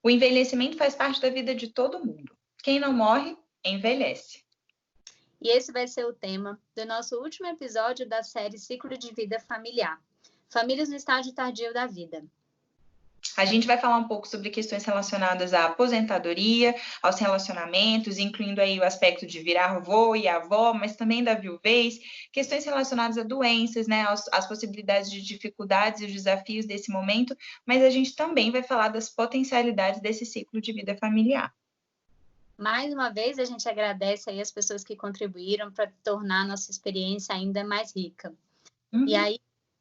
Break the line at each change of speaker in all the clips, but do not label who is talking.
O envelhecimento faz parte da vida de todo mundo. Quem não morre, envelhece.
E esse vai ser o tema do nosso último episódio da série Ciclo de Vida Familiar. Famílias no estágio tardio da vida.
A gente vai falar um pouco sobre questões relacionadas à aposentadoria, aos relacionamentos, incluindo aí o aspecto de virar avô e avó, mas também da viuvez, questões relacionadas a doenças, né, as possibilidades de dificuldades e os desafios desse momento, mas a gente também vai falar das potencialidades desse ciclo de vida familiar.
Mais uma vez, a gente agradece aí as pessoas que contribuíram para tornar a nossa experiência ainda mais rica. E aí,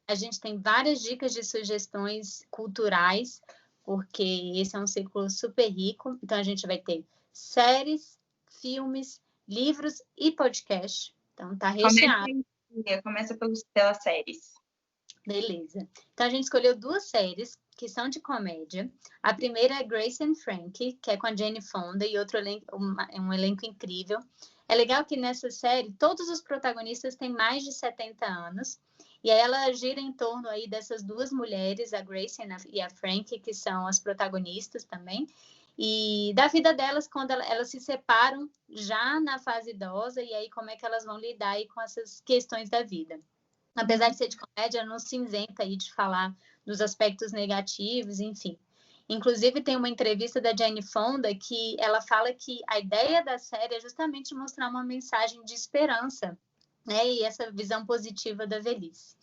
a gente tem várias dicas de sugestões culturais, porque esse é um ciclo super rico. Então, a gente vai ter séries, filmes, livros e podcast. Então, tá recheado.
Começa pelas séries.
Beleza. Então, a gente escolheu 2 séries que são de comédia. A primeira é Grace and Frankie, que é com a Jane Fonda e outro um elenco incrível. É legal que nessa série todos os protagonistas têm mais de 70 anos. E aí ela gira em torno aí dessas 2 mulheres, a Grace e a Frankie, que são as protagonistas também. E da vida delas quando elas se separam já na fase idosa e aí como é que elas vão lidar aí com essas questões da vida. Apesar de ser de comédia, não se isenta aí de falar dos aspectos negativos, enfim. Inclusive, tem uma entrevista da Jane Fonda que ela fala que a ideia da série é justamente mostrar uma mensagem de esperança, né? E essa visão positiva da velhice.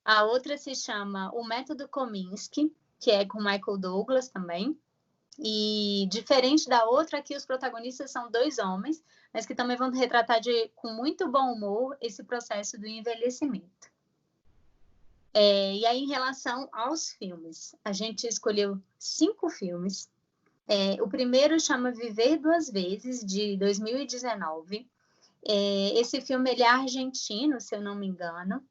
A outra se chama O Método Kominsky, que é com Michael Douglas também. E diferente da outra, aqui os protagonistas são 2 homens, mas que também vão retratar com muito bom humor esse processo do envelhecimento. E aí, em relação aos filmes, a gente escolheu 5 filmes. O primeiro chama Viver Duas Vezes, de 2019. Esse filme ele é argentino, se eu não me engano.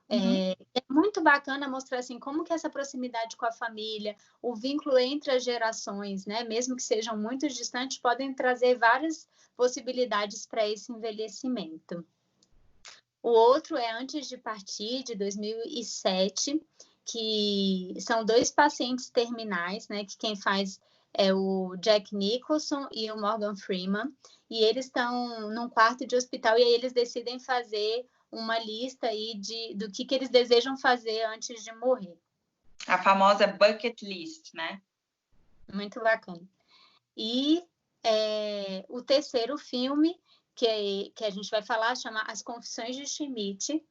É muito bacana mostrar assim, como que essa proximidade com a família, o vínculo entre as gerações, né, mesmo que sejam muito distantes, podem trazer várias possibilidades para esse envelhecimento. O outro é Antes de Partir, de 2007, que são 2 pacientes terminais, né, que quem faz é o Jack Nicholson e o Morgan Freeman, e eles estão num quarto de hospital e aí eles decidem fazer uma lista aí do que eles desejam fazer antes de morrer.
A famosa bucket list, né?
Muito bacana. E o terceiro filme que a gente vai falar chama As Confissões de Schmidt,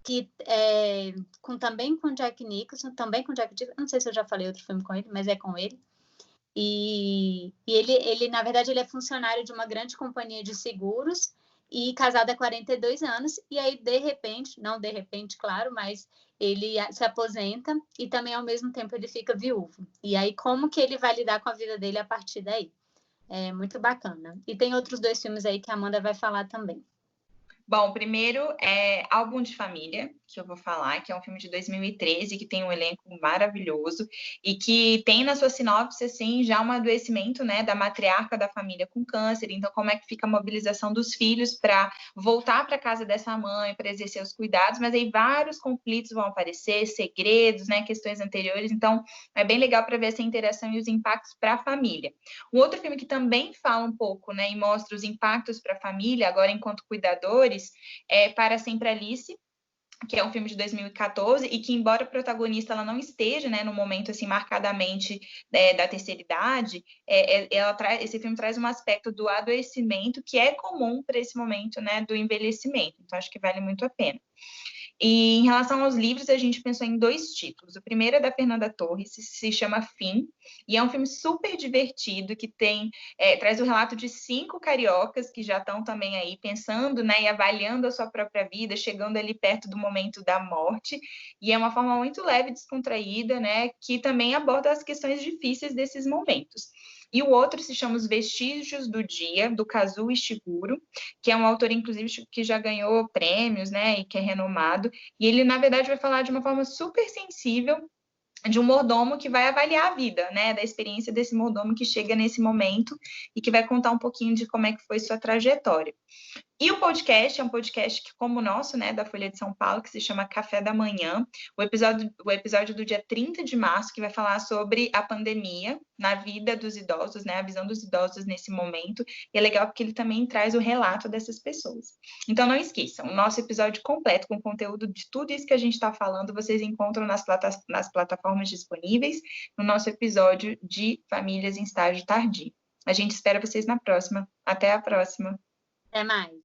que também com Jack Nicholson, não sei se eu já falei outro filme com ele, mas é com ele. E ele, na verdade, ele é funcionário de uma grande companhia de seguros e casado há 42 anos, e aí, não de repente, claro, mas ele se aposenta e também, ao mesmo tempo, ele fica viúvo. E aí, como que ele vai lidar com a vida dele a partir daí? É muito bacana. E tem outros 2 filmes aí que a Amanda vai falar também.
Bom, o primeiro é Álbum de Família, que eu vou falar, que é um filme de 2013, que tem um elenco maravilhoso e que tem na sua sinopse, assim, já um adoecimento, né, da matriarca da família com câncer. Então, como é que fica a mobilização dos filhos para voltar para a casa dessa mãe, para exercer os cuidados, mas aí vários conflitos vão aparecer, segredos, né, questões anteriores. Então, é bem legal para ver essa interação e os impactos para a família. Um outro filme que também fala um pouco, né, e mostra os impactos para a família, agora enquanto cuidadores, é Para Sempre Alice, que é um filme de 2014 e que, embora a protagonista ela não esteja, né, no momento assim marcadamente da terceira idade, esse filme traz um aspecto do adoecimento que é comum para esse momento, né, do envelhecimento. Então acho que vale muito a pena. E em relação aos livros, a gente pensou em 2 títulos. O primeiro é da Fernanda Torres, se chama Fim, e é um filme super divertido, que traz o relato de 5 cariocas que já estão também aí pensando, né, e avaliando a sua própria vida, chegando ali perto do momento da morte, e é uma forma muito leve e descontraída, né, que também aborda as questões difíceis desses momentos. E o outro se chama Os Vestígios do Dia, do Kazuo Ishiguro, que é um autor, inclusive, que já ganhou prêmios, né, e que é renomado. E ele, na verdade, vai falar de uma forma super sensível de um mordomo que vai avaliar a vida, né, da experiência desse mordomo que chega nesse momento e que vai contar um pouquinho de como é que foi sua trajetória. E o podcast é um podcast que, como o nosso, né, da Folha de São Paulo, que se chama Café da Manhã. O episódio do dia 30 de março, que vai falar sobre a pandemia na vida dos idosos, né, a visão dos idosos nesse momento. E é legal porque ele também traz o relato dessas pessoas. Então, não esqueçam, o nosso episódio completo, com conteúdo de tudo isso que a gente está falando, vocês encontram nas plataformas disponíveis, no nosso episódio de Famílias em Estágio Tardio. A gente espera vocês na próxima. Até a próxima!
Até mais!